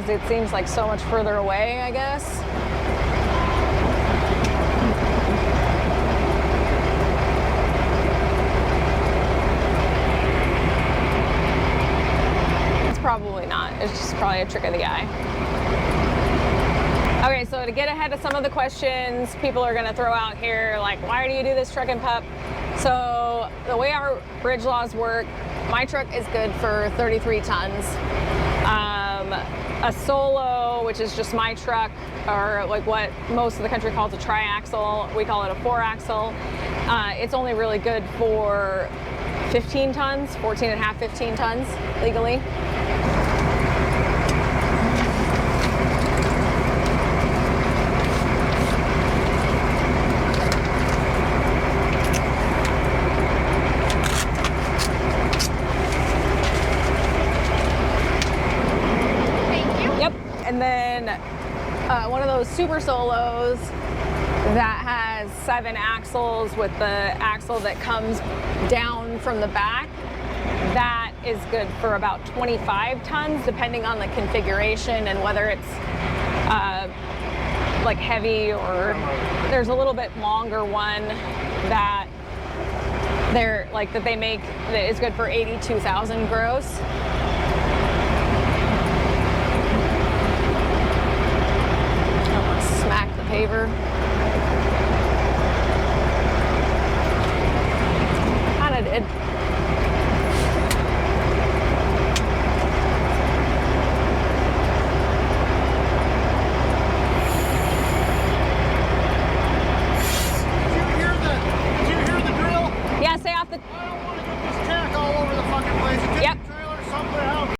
because it seems like so much further away, I guess. It's probably not. It's just probably a trick of the eye. Okay, so to get ahead of some of the questions people are going to throw out here, like, why do you do this truck and pup? So the way our bridge laws work, my truck is good for 33 tons. A solo, which is just my truck, or like what most of the country calls a tri-axle, we call it a 4-axle. It's only really good for 15 tons, 14 and a half, 15 tons legally. And then one of those super solos that has 7 axles with the axle that comes down from the back, that is good for about 25 tons, depending on the configuration and whether it's like heavy, or there's a little bit longer one that they make that is good for 82,000 gross. Smack the paver.